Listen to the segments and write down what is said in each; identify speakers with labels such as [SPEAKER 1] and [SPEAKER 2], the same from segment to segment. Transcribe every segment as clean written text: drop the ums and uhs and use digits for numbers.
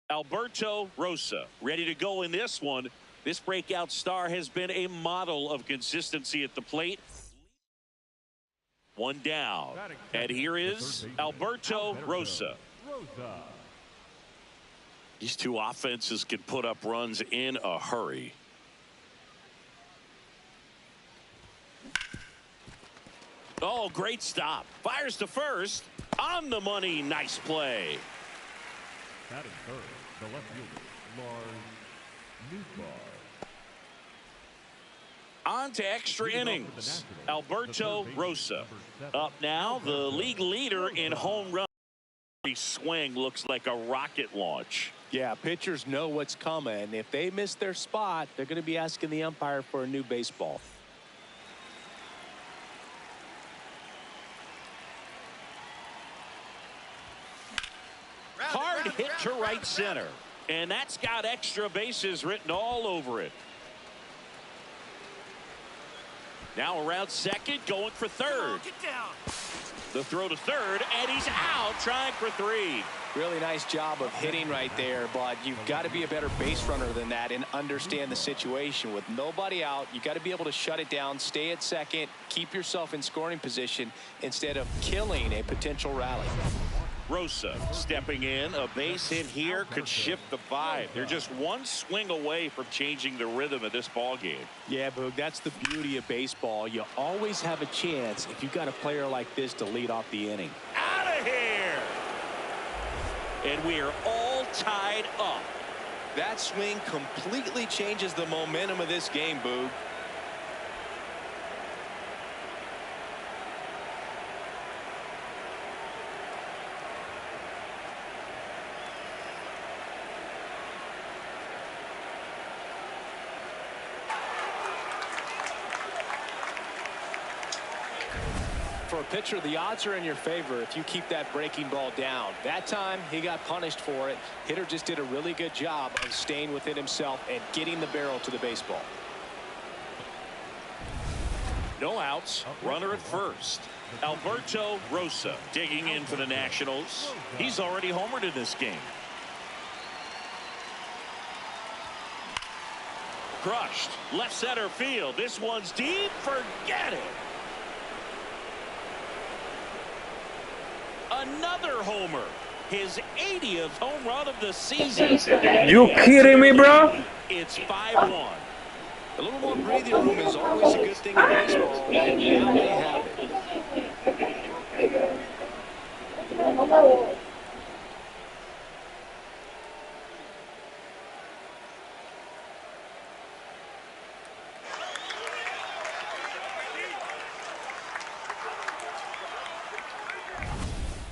[SPEAKER 1] Alberto Rosa ready to go in this one. This breakout star has been a model of consistency at the plate. One down. And here is Alberto Rosa. These two offenses can put up runs in a hurry. Oh, great stop. Fires to first. On the money. Nice play.
[SPEAKER 2] Batting third, the left fielder,
[SPEAKER 1] On to extra innings. Alberto Rosa. Up now, the league leader in home run. Swing looks like a rocket launch.
[SPEAKER 3] Yeah, pitchers know what's coming. If they miss their spot, they're going to be asking the umpire for a new baseball.
[SPEAKER 1] Hard hit to right center. And that's got extra bases written all over it. Now around second, going for third. The throw to third, and he's out trying for three.
[SPEAKER 3] Really nice job of hitting right there, but you've got to be a better base runner than that and understand the situation. With nobody out, you got to be able to shut it down, stay at second, keep yourself in scoring position instead of killing a potential rally.
[SPEAKER 1] Rosa stepping in. A base hit here could shift the vibe. They're just one swing away from changing the rhythm of this ball game.
[SPEAKER 3] Yeah, Boog, that's the beauty of baseball. You always have a chance if you've got a player like this to lead off the inning.
[SPEAKER 1] Out of here! And we are all tied up.
[SPEAKER 3] That swing completely changes the momentum of this game, Boog. For a pitcher, the odds are in your favor if you keep that breaking ball down. That time, he got punished for it. Hitter just did a really good job of staying within himself and getting the barrel to the baseball.
[SPEAKER 1] No outs. Runner at first. Alberto Rosa digging in for the Nationals. He's already homered in this game. Crushed. Left center field. This one's deep. Forget it. Another homer. His 80th home run of the season.
[SPEAKER 4] You kidding me, bro?
[SPEAKER 1] It's 5-1.
[SPEAKER 3] A little more breathing room is always a good thing in baseball, and now they have it.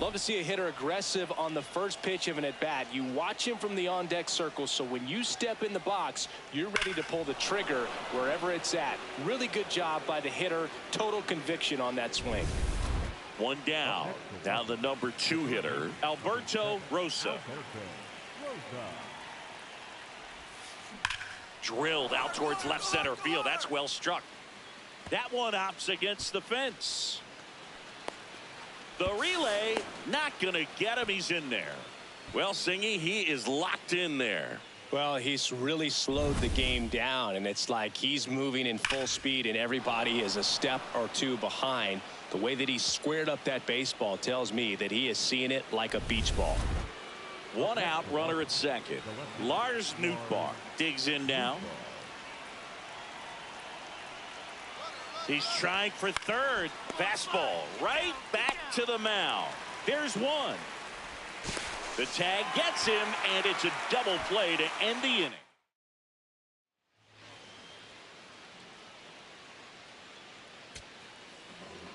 [SPEAKER 3] Love to see a hitter aggressive on the first pitch of an at-bat. You watch him from the on-deck circle, so when you step in the box, you're ready to pull the trigger wherever it's at. Really good job by the hitter. Total conviction on that swing.
[SPEAKER 1] One down. Now the number 2 hitter, Alberto Rosa. Drilled out towards left center field. That's well struck. That one opts against the fence. The relay not going to get him. He's in there. Well, Singy, he is locked in there.
[SPEAKER 3] Well, he's really slowed the game down, and it's like he's moving in full speed and everybody is a step or two behind. The way that he squared up that baseball tells me that he is seeing it like a beach ball.
[SPEAKER 1] One out, runner at second. Lars Nootbaar digs in now. He's trying for third. Fastball right back to the mound. There's one. The tag gets him, and it's a double play to end the inning.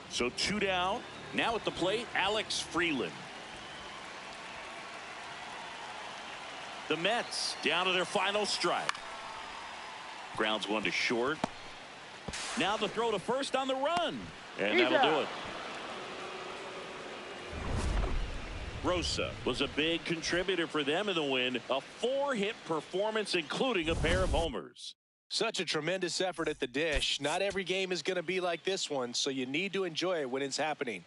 [SPEAKER 1] So 2 down. Now at the plate, Alex Freeland. The Mets down to their final strike. Grounds one to short. Now the throw to first on the run. And that'll do it. Rosa was a big contributor for them in the win. A 4-hit performance, including a pair of homers.
[SPEAKER 3] Such a tremendous effort at the dish. Not every game is going to be like this one, so you need to enjoy it when it's happening.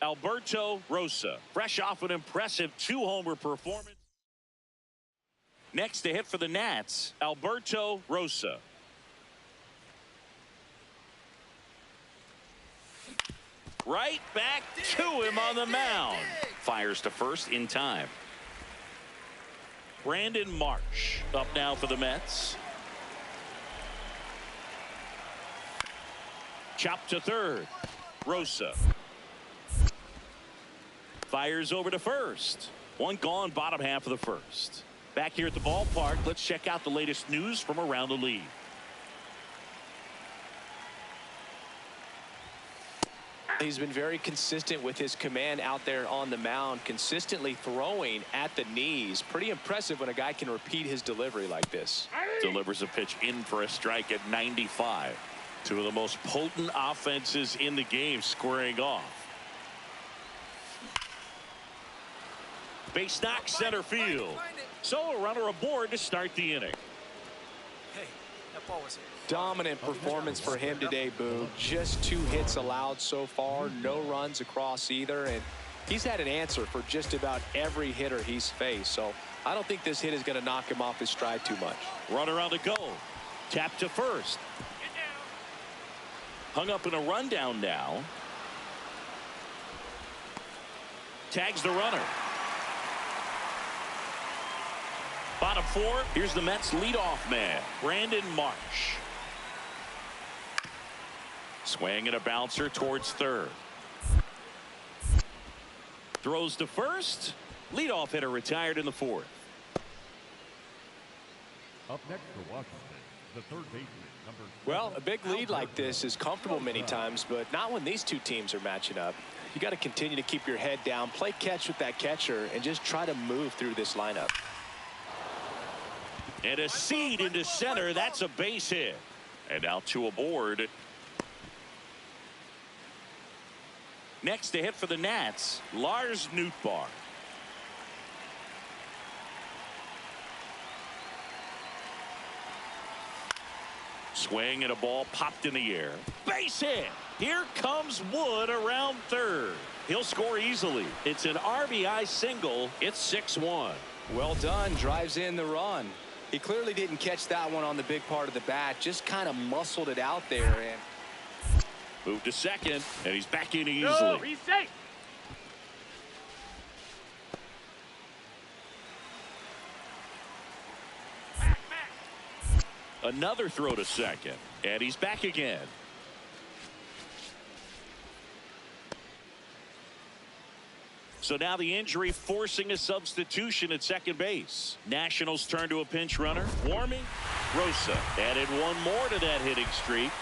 [SPEAKER 1] Alberto Rosa, fresh off an impressive 2-homer performance. Next to hit for the Nats, Alberto Rosa. Right back to him on the mound. Fires to first in time. Brandon Marsh up now for the Mets. Chop to third. Rosa. Fires over to first. One gone, bottom half of the first. Back here at the ballpark, let's check out the latest news from around the league.
[SPEAKER 3] He's been very consistent with his command out there on the mound, consistently throwing at the knees. Pretty impressive when a guy can repeat his delivery like this.
[SPEAKER 1] Delivers a pitch in for a strike at 95. Two of the most potent offenses in the game squaring off. Base knock center field. So a runner aboard to start the inning.
[SPEAKER 3] Dominant performance for him today, Boo. Just 2 hits allowed so far, no runs across either, and he's had an answer for just about every hitter he's faced. So I don't think this hit is going to knock him off his stride too much.
[SPEAKER 1] Runner on the go. Tap to first. Hung up in a rundown now. Tags the runner. Bottom 4. Here's the Mets leadoff man, Brandon Marsh. Swing and a bouncer towards third. Throws to first. Leadoff hitter retired in the 4th.
[SPEAKER 2] Up next for Washington, the third baseman, number 7.
[SPEAKER 3] Well, a big lead like this is comfortable many times, but not when these two teams are matching up. You got to continue to keep your head down, play catch with that catcher, and just try to move through this lineup.
[SPEAKER 1] And a seed into center. That's a base hit. And now 2 aboard. Next to hit for the Nats, Lars Nootbaar. Swing and a ball popped in the air. Base hit. Here comes Wood around third. He'll score easily. It's an RBI single. It's 6-1.
[SPEAKER 3] Well done. Drives in the run. He clearly didn't catch that one on the big part of the bat. Just kind of muscled it out there and
[SPEAKER 1] moved to second, and he's back in easily.
[SPEAKER 5] No, he's safe.
[SPEAKER 1] Another throw to second, and he's back again. So now the injury forcing a substitution at second base. Nationals turn to a pinch runner. Warming. Rosa added one more to that hitting streak.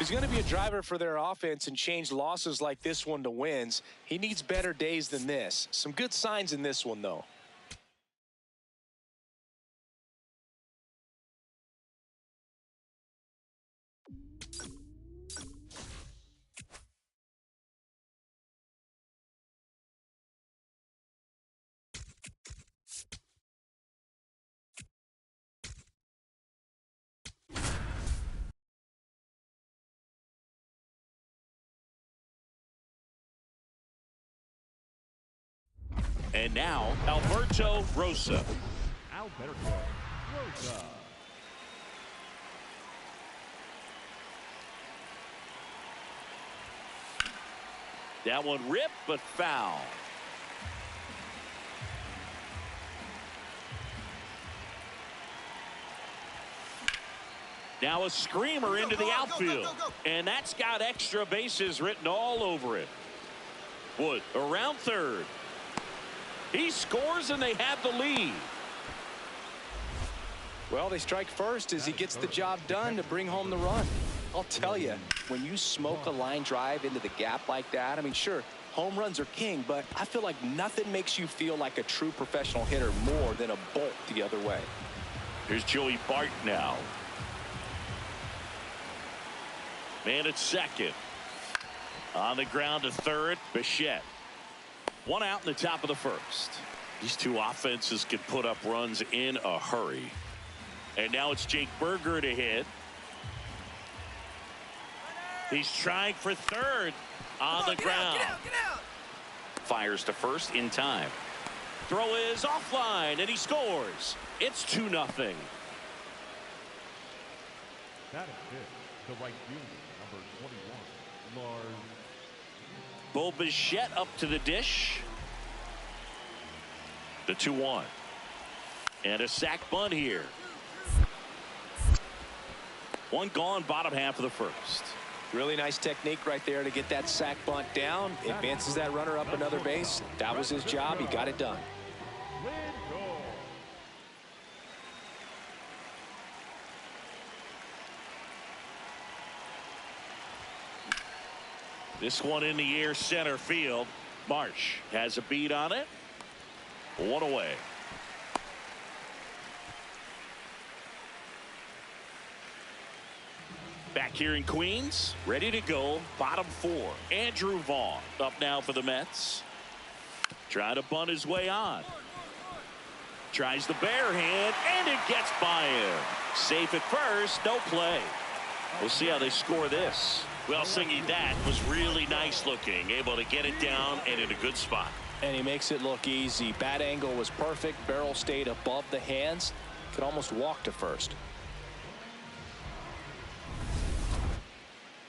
[SPEAKER 3] He's going to be a driver for their offense and change losses like this one to wins. He needs better days than this. Some good signs in this one, though.
[SPEAKER 1] And now, Alberto Rosa.
[SPEAKER 2] Alberto Rosa.
[SPEAKER 1] That one ripped, but foul. Now a screamer into the outfield. And that's got extra bases written all over it. Wood around third. He scores and they have the lead.
[SPEAKER 3] Well, they strike first as he gets the job done to bring home the run. I'll tell you, when you smoke a line drive into the gap like that, I mean, sure, home runs are king, but I feel like nothing makes you feel like a true professional hitter more than a bolt the other way.
[SPEAKER 1] Here's Joey Bart now. Man at second. On the ground to third, Bichette. One out in the top of the first. These two offenses can put up runs in a hurry. And now it's Jake Berger to hit. He's trying for third on the ground.
[SPEAKER 5] Get out.
[SPEAKER 1] Fires to first in time. Throw is offline, and he scores. It's 2-0.
[SPEAKER 2] That is it. The right fielder, number 21, Lars.
[SPEAKER 1] Bo Bichette up to the dish. The 2-1. And a sac bunt here. One gone, bottom half of the first.
[SPEAKER 3] Really nice technique right there to get that sac bunt down. Advances that runner up another base. That was his job. He got it done.
[SPEAKER 1] This one in the air, center field. Marsh has a beat on it. One away. Back here in Queens, ready to go. Bottom four. Andrew Vaughn up now for the Mets. Trying to bunt his way on. Tries the bare hand, and it gets by him. Safe at first, no play. We'll see how they score this. Well, Singy, that was really nice looking. Able to get it down and in a good spot.
[SPEAKER 3] And he makes it look easy. Bat angle was perfect. Barrel stayed above the hands. Could almost walk to first.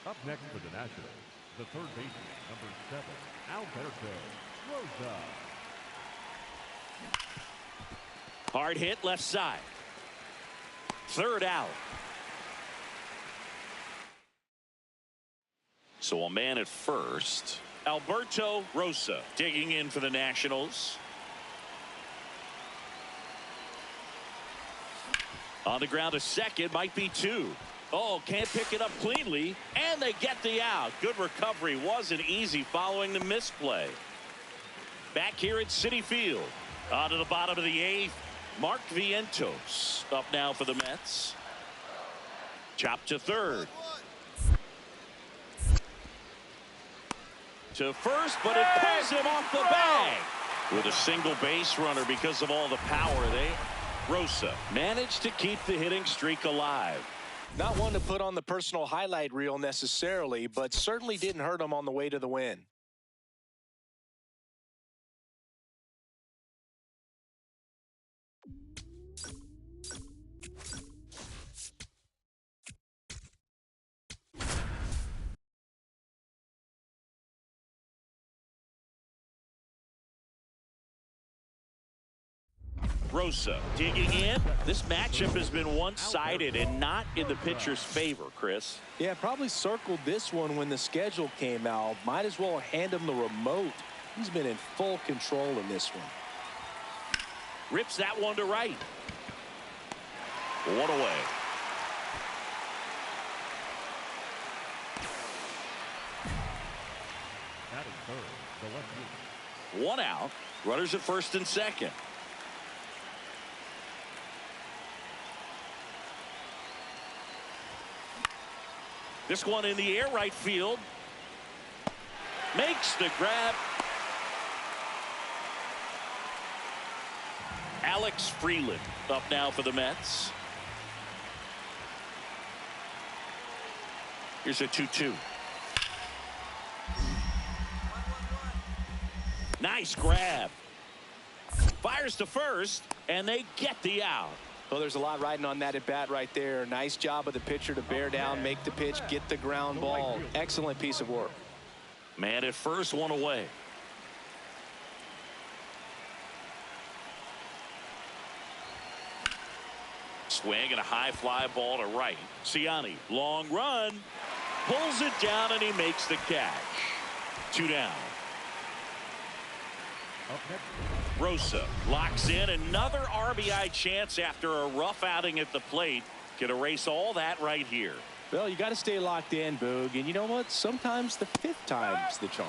[SPEAKER 2] Up next for the Nationals, the third baseman, number 7, Alberto Rosa.
[SPEAKER 1] Hard hit left side. Third out. So a man at first. Alberto Rosa digging in for the Nationals. On the ground to second, might be two. Oh, can't pick it up cleanly, and they get the out. Good recovery. Wasn't easy following the misplay. Back here at Citi Field. On to the bottom of the 8th. Mark Vientos up now for the Mets. Chop to third. To first, but it pulls him off the bag. With a single base runner because of all the power. Rosa managed to keep the hitting streak alive.
[SPEAKER 3] Not one to put on the personal highlight reel necessarily, but certainly didn't hurt him on the way to the win.
[SPEAKER 1] Rosa digging in. This matchup has been one-sided and not in the pitcher's favor, Chris.
[SPEAKER 3] Yeah, probably circled this one when the schedule came out. Might as well hand him the remote. He's been in full control in this one.
[SPEAKER 1] Rips that one to right. One away.
[SPEAKER 2] That is third, the left fielder.
[SPEAKER 1] One out. Runners at first and second. This one in the air, right field. Makes the grab. Alex Freeland up now for the Mets. Here's a 2-2. Nice grab. Fires to first, and they get the out.
[SPEAKER 3] Well, there's a lot riding on that at bat right there. Nice job of the pitcher to bear down, make the pitch, get the ground ball. Excellent piece of work.
[SPEAKER 1] Man at first, one away. Swing and a high fly ball to right. Ciani, long run, pulls it down, and he makes the catch. 2 down.
[SPEAKER 2] Up next,
[SPEAKER 1] Rosa locks in another RBI chance after a rough outing at the plate. Can erase all that right here.
[SPEAKER 3] Well, you got to stay locked in, Boog. And you know what? Sometimes the 5th time's the charm.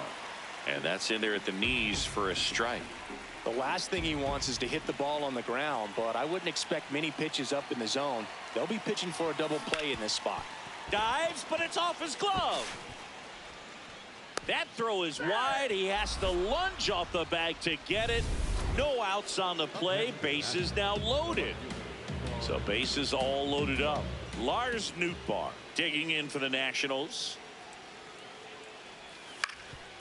[SPEAKER 1] And that's in there at the knees for a strike.
[SPEAKER 3] The last thing he wants is to hit the ball on the ground, but I wouldn't expect many pitches up in the zone. They'll be pitching for a double play in this spot.
[SPEAKER 1] Dives, but it's off his glove. That throw is wide. He has to lunge off the bag to get it. No outs on the play. Bases now loaded. So bases all loaded up. Lars Nootbaar digging in for the Nationals.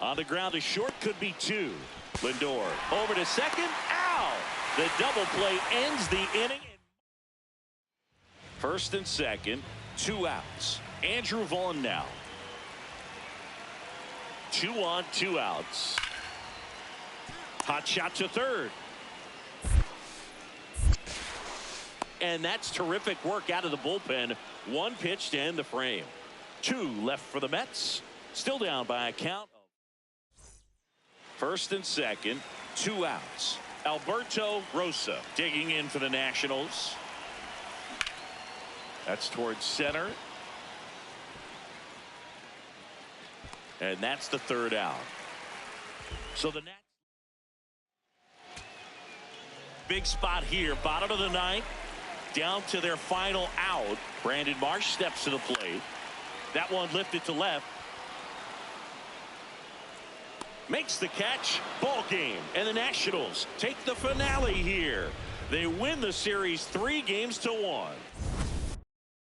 [SPEAKER 1] On the ground to short, could be two. Lindor over to second. Ow! The double play ends the inning. First and second, 2 outs. Andrew Vaughn now. 2 on, 2 outs. Hot shot to third. And that's terrific work out of the bullpen. 1 pitch to end the frame. 2 left for the Mets. Still down by a count. First and second, 2 outs. Alberto Rosa digging in for the Nationals. That's towards center. And that's the 3rd out. So the next big spot here, bottom of the 9th, down to their final out. Brandon Marsh steps to the plate. That one lifted to left. Makes the catch. Ball game. And the Nationals take the finale here. They win the series 3-1.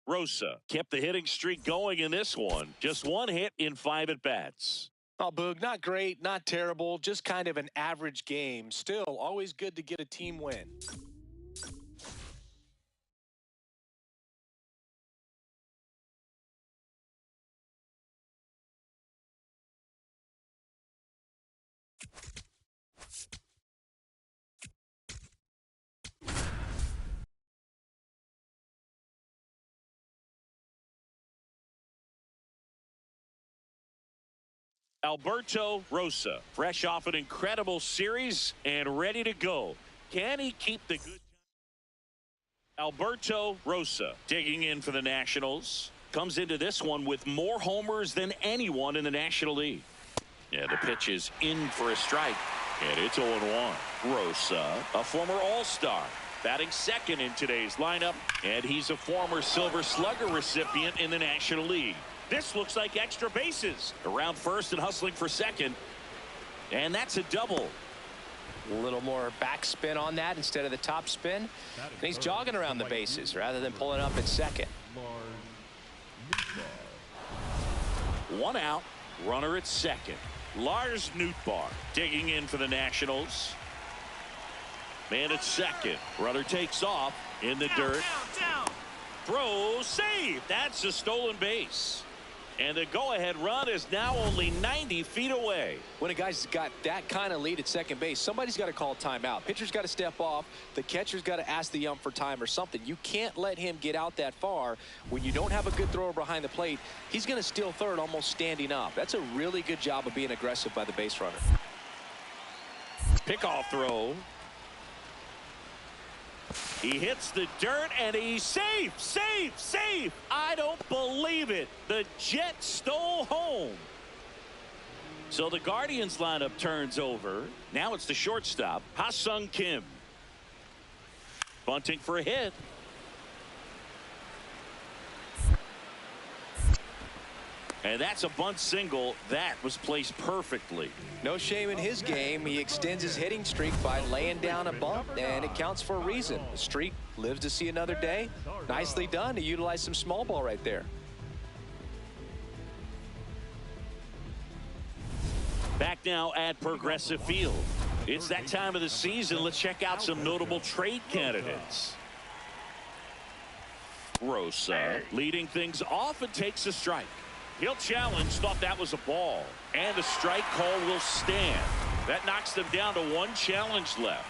[SPEAKER 1] Rosa kept the hitting streak going in this one. Just 1 hit in 5 at-bats.
[SPEAKER 3] Oh, Boog, not great, not terrible, just kind of an average game. Still, always good to get a team win.
[SPEAKER 1] Alberto Rosa, fresh off an incredible series and ready to go. Can he keep the good? Alberto Rosa digging in for the Nationals. Comes into this one with more homers than anyone in the National League. Yeah, the pitch is in for a strike. And it's 0-1. Rosa, a former All-Star, batting second in today's lineup. And he's a former Silver Slugger recipient in the National League. This looks like extra bases. Around first and hustling for second. And that's a double.
[SPEAKER 3] A little more backspin on that instead of the top spin. And he's jogging around the bases rather than pulling up at second.
[SPEAKER 1] 1 out. Runner at second. Lars Nootbaar digging in for the Nationals. Man at second. Runner takes off in the dirt. Throw, save. That's a stolen base. And the go-ahead run is now only 90 feet away.
[SPEAKER 3] When a guy's got that kind of lead at second base, somebody's got to call timeout. Pitcher's got to step off. The catcher's got to ask the ump for time or something. You can't let him get out that far. When you don't have a good thrower behind the plate, he's going to steal third almost standing up. That's a really good job of being aggressive by the base runner.
[SPEAKER 1] Pickoff throw. He hits the dirt and he's safe, safe, safe. I don't believe it. The Jets stole home. So the Guardians lineup turns over. Now it's the shortstop, Ha-Sung Kim. Bunting for a hit. And that's a bunt single that was placed perfectly.
[SPEAKER 3] No shame in his game. He extends his hitting streak by laying down a bunt, and it counts for a reason. The streak lives to see another day. Nicely done to utilize some small ball right there.
[SPEAKER 1] Back now at Progressive Field. It's that time of the season. Let's check out some notable trade candidates. Rosa leading things off and takes a strike. He'll challenge, thought that was a ball. And the strike call will stand. That knocks them down to 1 challenge left.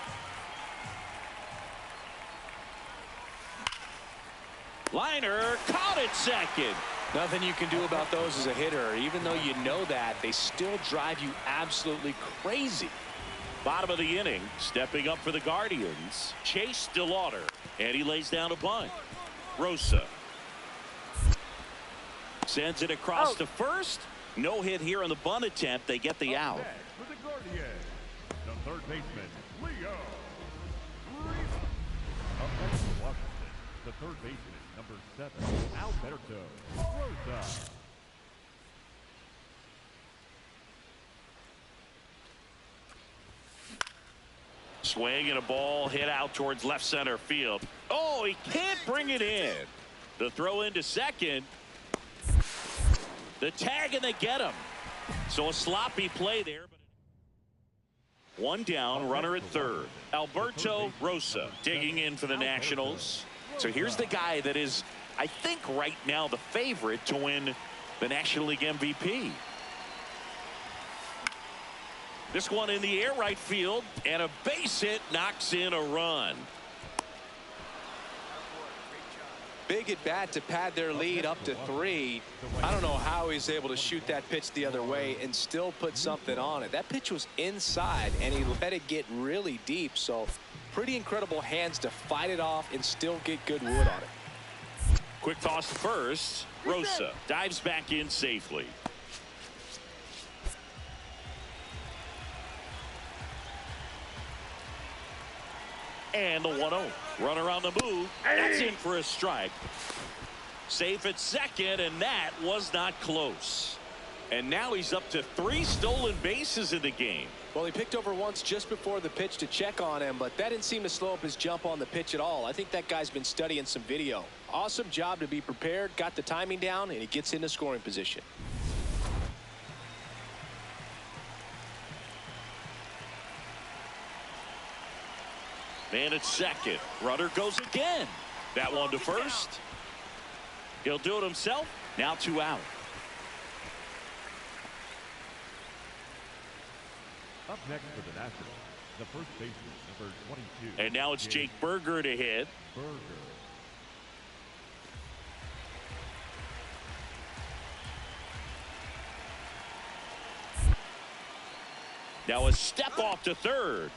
[SPEAKER 1] Liner caught it second.
[SPEAKER 3] Nothing you can do about those as a hitter. Even though you know that, they still drive you absolutely crazy.
[SPEAKER 1] Bottom of the inning, stepping up for the Guardians, Chase DeLauder. And he lays down a bunt. Rosa sends it across to first. No hit here on the bunt attempt. They get the out.
[SPEAKER 2] third baseman, Leo. Up next for Washington, the third baseman, number 7, Alberto Rosa.
[SPEAKER 1] Swing and a ball hit out towards left center field. Oh, he can't bring it in. The throw into second. The tag, and they get him. So a sloppy play there. One down, runner at third. Alberto Rosa digging in for the Nationals. So here's the guy that is, I think, right now the favorite to win the National League MVP. This one in the air right field, and a base hit knocks in a run.
[SPEAKER 3] Big at bat to pad their lead up to 3. I don't know how he's able to shoot that pitch the other way and still put something on it. That pitch was inside, and he let it get really deep. So pretty incredible hands to fight it off and still get good wood on it.
[SPEAKER 1] Quick toss to first. Rosa dives back in safely. And the 1-0. Runner on the move. That's in for a strike. Safe at second, and that was not close. And now he's up to 3 stolen bases in the game.
[SPEAKER 3] Well, he picked over once just before the pitch to check on him, but that didn't seem to slow up his jump on the pitch at all. I think that guy's been studying some video. Awesome job to be prepared, got the timing down, and he gets into scoring position.
[SPEAKER 1] Man at second. Runner goes again. That one to first. He'll do it himself. Now 2 out.
[SPEAKER 2] Up next for the Nationals, the first baseman, number 22.
[SPEAKER 1] And now it's Jake Burger to hit.
[SPEAKER 2] Burger.
[SPEAKER 1] Now a step off to third.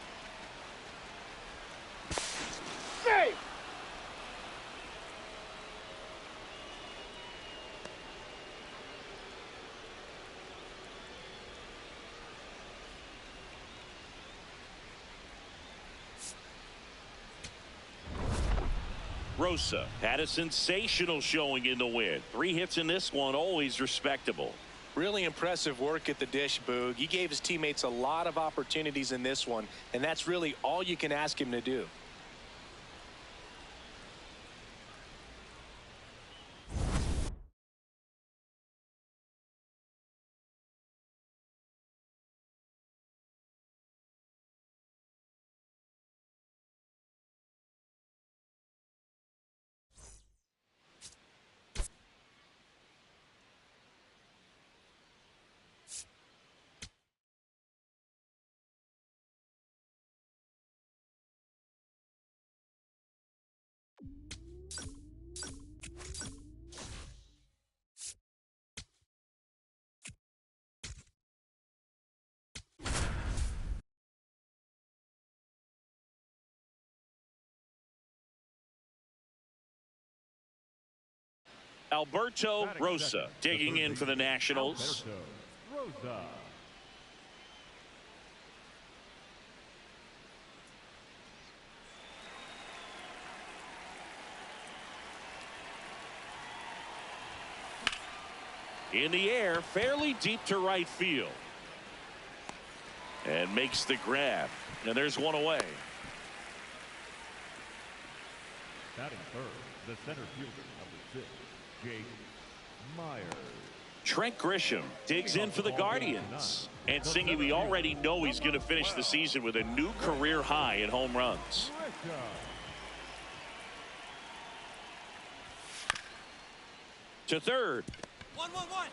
[SPEAKER 1] Rosa had a sensational showing in the win. 3 hits in this one, always respectable.
[SPEAKER 3] Really impressive work at the dish, Boog. He gave his teammates a lot of opportunities in this one, and that's really all you can ask him to do.
[SPEAKER 1] Alberto Rosa digging in for the Nationals.
[SPEAKER 2] Alberto Rosa.
[SPEAKER 1] In the air, fairly deep to right field. And makes the grab. And there's one away.
[SPEAKER 2] Batting third, the center fielder, number 6, Jake Myers.
[SPEAKER 1] Trent Grisham digs in for the Guardians. And Singy, we already know he's going to finish the season with a new career high in home runs. To third.
[SPEAKER 5] 1-1-1.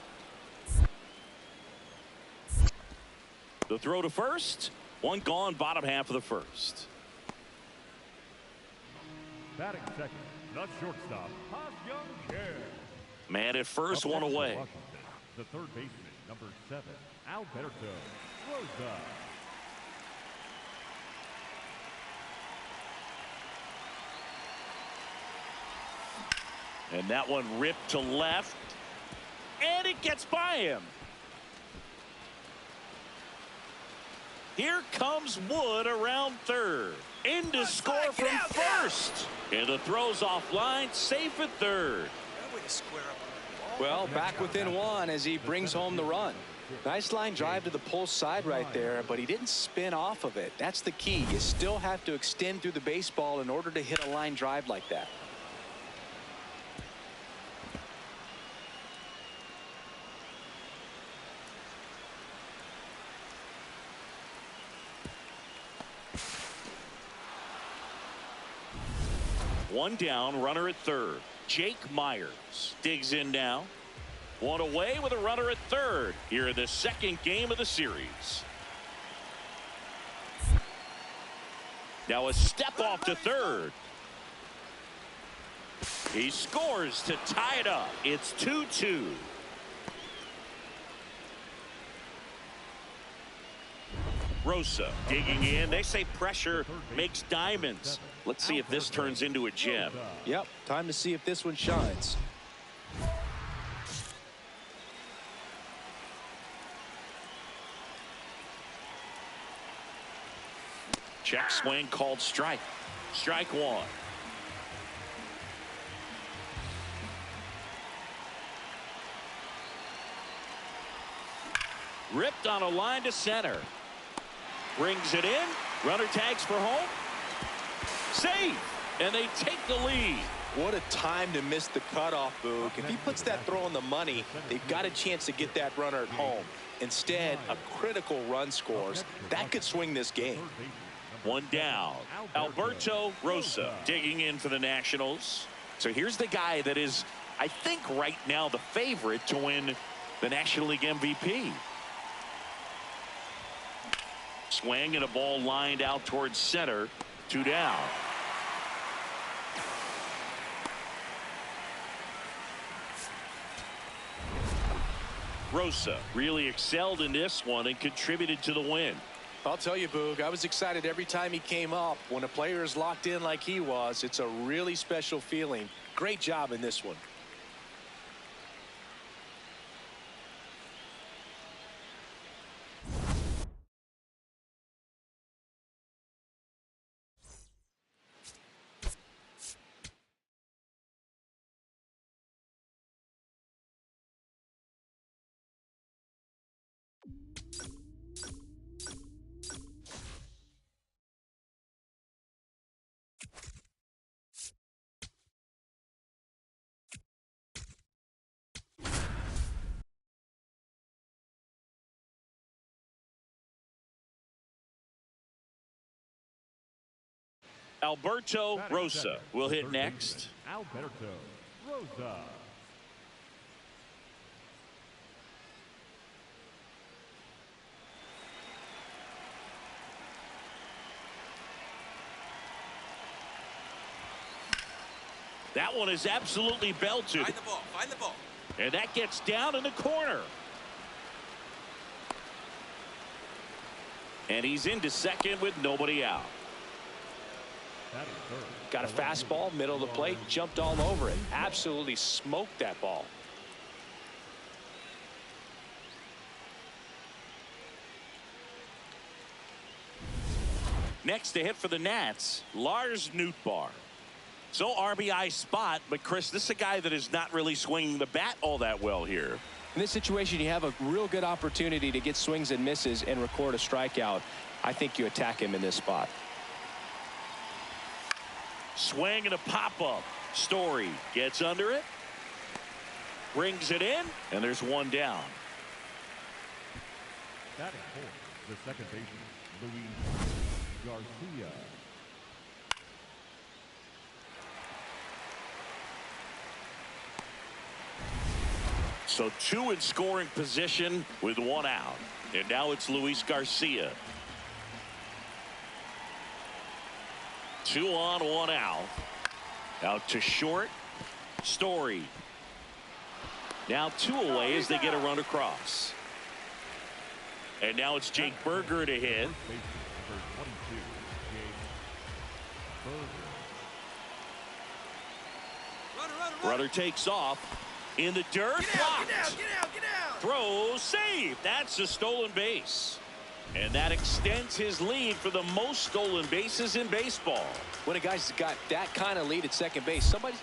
[SPEAKER 1] The throw to first. One gone, bottom half of the first.
[SPEAKER 2] Batting second, the shortstop, Young.
[SPEAKER 1] Man at first, one away.
[SPEAKER 2] The third baseman, number 7, Alberto Rosa.
[SPEAKER 1] And that one ripped to left. And it gets by him. Here comes Wood around third. In to score from first. And the throw's offline, safe at third.
[SPEAKER 3] Well, back within one as he brings home the run. Nice line drive to the pull side right there, but he didn't spin off of it. That's the key. You still have to extend through the baseball in order to hit a line drive like that.
[SPEAKER 1] One down, runner at third. Jake Myers digs in now. One away with a runner at third here in the second game of the series. Now a step off to third. He scores to tie it up. It's 2-2. Rosa digging in. They say pressure makes diamonds. Let's see if this turns into a gem.
[SPEAKER 3] Yep, time to see if this one shines.
[SPEAKER 1] Check swing called strike. Strike one. Ripped on a line to center. Brings it in. Runner tags for home. Safe. And they take the lead.
[SPEAKER 3] What a time to miss the cutoff, Boog. If he puts that throw on the money, they've got a chance to get that runner at home. Instead, a critical run scores. That could swing this game.
[SPEAKER 1] One down. Alberto Rosa digging in for the Nationals. So here's the guy that is, I think, right now the favorite to win the National League MVP. Swing and a ball lined out towards center. Two down. Rosa really excelled in this one and contributed to the win.
[SPEAKER 3] I'll tell you, Boog, I was excited every time he came up. When a player is locked in like he was, it's a really special feeling. Great job in this one.
[SPEAKER 1] Alberto Rosa will hit next.
[SPEAKER 2] Alberto Rosa.
[SPEAKER 1] That one is absolutely belted.
[SPEAKER 5] Find the ball. Find the ball.
[SPEAKER 1] And that gets down in the corner. And he's into second with nobody out.
[SPEAKER 3] Got a fastball, middle of the plate, jumped all over it. Absolutely smoked that ball.
[SPEAKER 1] Next to hit for the Nats, Lars Nootbaar. So RBI spot, but Chris, this is a guy that is not really swinging the bat all that well here.
[SPEAKER 3] In this situation, you have a real good opportunity to get swings and misses and record a strikeout. I think you attack him in this spot.
[SPEAKER 1] Swing and a pop-up. Story gets under it. Brings it in, and there's one down.
[SPEAKER 2] Batting fourth, the second baseman, Luis Garcia.
[SPEAKER 1] So two in scoring position with one out. And now it's Luis Garcia. 2 on, 1 out. Out to short. Story. Now 2 away as they get a run across. And now it's Jake Berger to hit. Runner takes off. In the dirt.
[SPEAKER 5] Get out, get out, get out, get out.
[SPEAKER 1] Throw, save. That's a stolen base. And that extends his lead for the most stolen bases in baseball.
[SPEAKER 3] When a guy's got that kind of lead at second base, somebody's...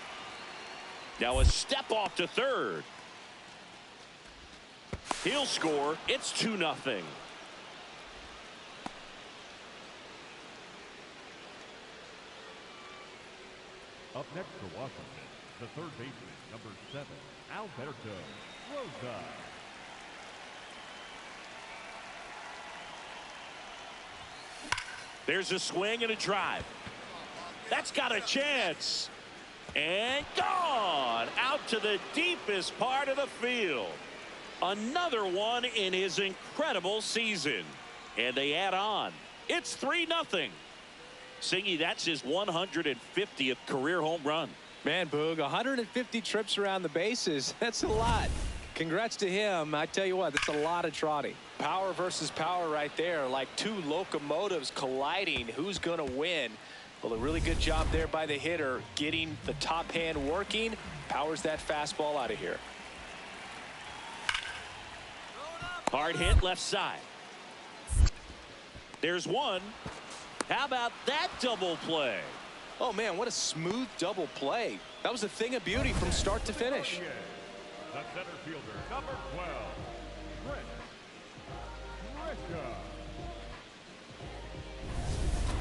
[SPEAKER 1] Now a step off to third. He'll score. It's 2-0.
[SPEAKER 2] Up next for Washington, the third baseman, number 7, Alberto Rosa.
[SPEAKER 1] There's a swing and a drive. That's got a chance. And gone out to the deepest part of the field. Another one in his incredible season. And they add on. It's 3-0. Singy, that's his 150th career home run.
[SPEAKER 3] Man, Boog, 150 trips around the bases. That's a lot. Congrats to him. I tell you what, that's a lot of trotting. Power versus power right there, like two locomotives colliding. Who's going to win? Well, a really good job there by the hitter, getting the top hand working. Powers that fastball out of here.
[SPEAKER 1] Hard hit left side. There's one. How about that double play?
[SPEAKER 3] Oh, man, what a smooth double play. That was a thing of beauty from start to finish.
[SPEAKER 2] The center fielder, number 12,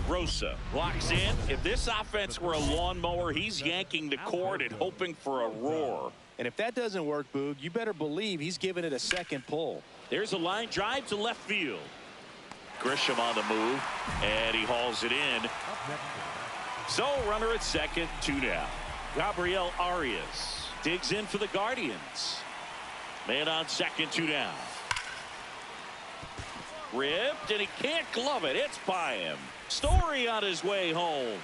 [SPEAKER 1] Rosa blocks in. If this offense were a lawnmower, he's yanking the cord and hoping for a roar.
[SPEAKER 3] And if that doesn't work, Boog, you better believe he's giving it a second pull.
[SPEAKER 1] There's a line drive to left field. Grisham on the move, and he hauls it in. So runner at second, 2 down. Gabriel Arias digs in for the Guardians. Man on second, 2 down. Ripped, and he can't glove it. It's by him. Story on his way home.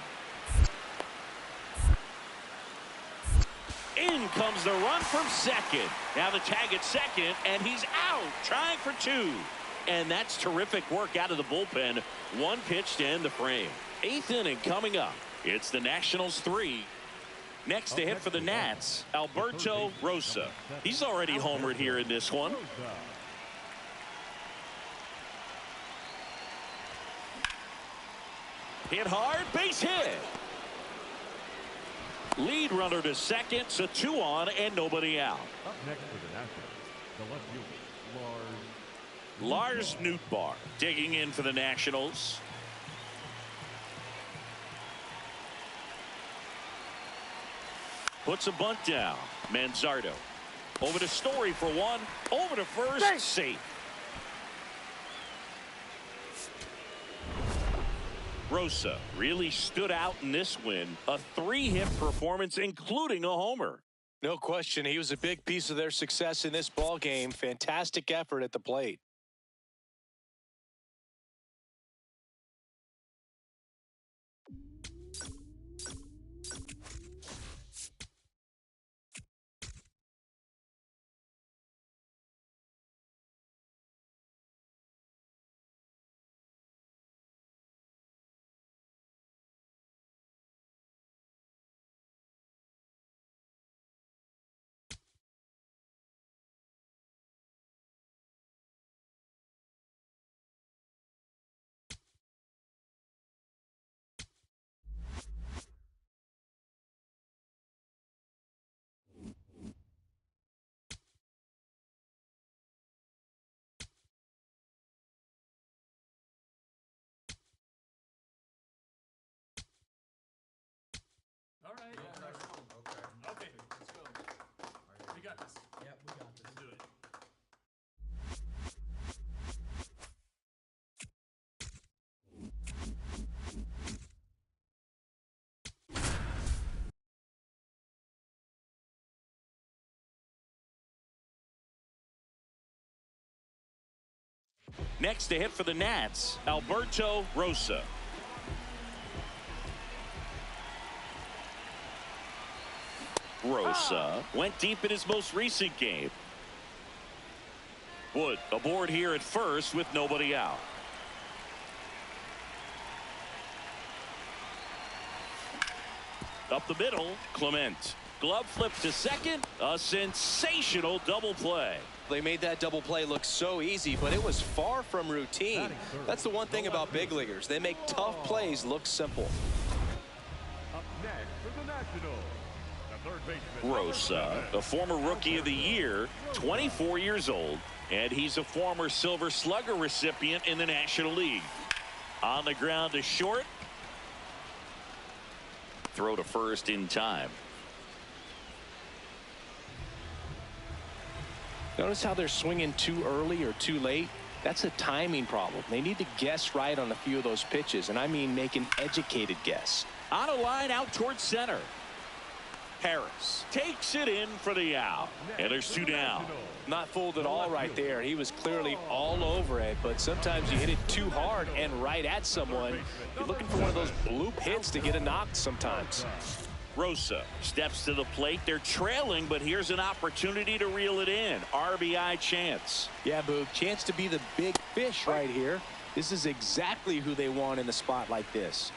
[SPEAKER 1] In comes the run from second. Now the tag at second, and he's out, trying for 2. And that's terrific work out of the bullpen. One pitch to end the frame. 8th inning coming up. It's the Nationals 3. Next to hit for the Nats, Alberto Rosa. He's already homered here in this one. Hit hard, base hit. Lead runner to second, so 2 on and nobody out.
[SPEAKER 2] Up next for the Nationals, the left fielder,
[SPEAKER 1] Lars Nootbaar digging in for the Nationals. Puts a bunt down. Manzardo over to Story for 1. Over to first. Safe. Rosa really stood out in this win. A 3-hit performance, including a homer.
[SPEAKER 3] No question, he was a big piece of their success in this ball game. Fantastic effort at the plate.
[SPEAKER 5] All right. Yeah, okay. Let's go. We got this. Yep, we got this. Let's do it.
[SPEAKER 1] Next to hit for the Nats, Alberto Rosa. Rosa went deep in his most recent game. Wood aboard here at first with nobody out. Up the middle, Clement. Glove flip to second. A sensational double play.
[SPEAKER 3] They made that double play look so easy, but it was far from routine. That's the one thing about big leaguers. They make tough plays look simple.
[SPEAKER 2] Up next for the Nationals, the third baseman.
[SPEAKER 1] Rosa, the former Rookie of the Year, 24 years old, and he's a former Silver Slugger recipient in the National League. On the ground to short. Throw to first in time.
[SPEAKER 3] Notice how they're swinging too early or too late? That's a timing problem. They need to guess right on a few of those pitches, and I mean make an educated guess.
[SPEAKER 1] On a line out towards center. Harris takes it in for the out. And there's two down.
[SPEAKER 3] Not fooled at all right there. He was clearly all over it, but sometimes you hit it too hard and right at someone. You're looking for one of those bloop hits to get a knock sometimes.
[SPEAKER 1] Rosa steps to the plate. They're trailing, but here's an opportunity to reel it in. RBI chance.
[SPEAKER 3] Yeah, Boog, chance to be the big fish right here. This is exactly who they want in a spot like this.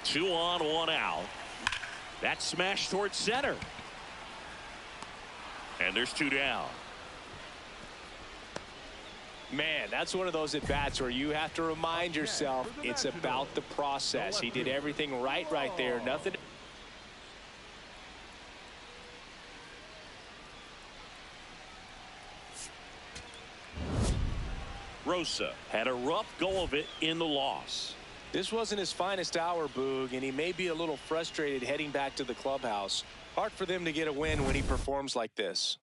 [SPEAKER 1] 2 on, 1 out. That smash towards center. And there's 2 down.
[SPEAKER 3] Man, that's one of those at-bats where you have to remind yourself it's about the process. He did everything right there. Nothing.
[SPEAKER 1] Rosa had a rough go of it in the loss.
[SPEAKER 3] This wasn't his finest hour, Boog, and he may be a little frustrated heading back to the clubhouse. Hard for them to get a win when he performs like this.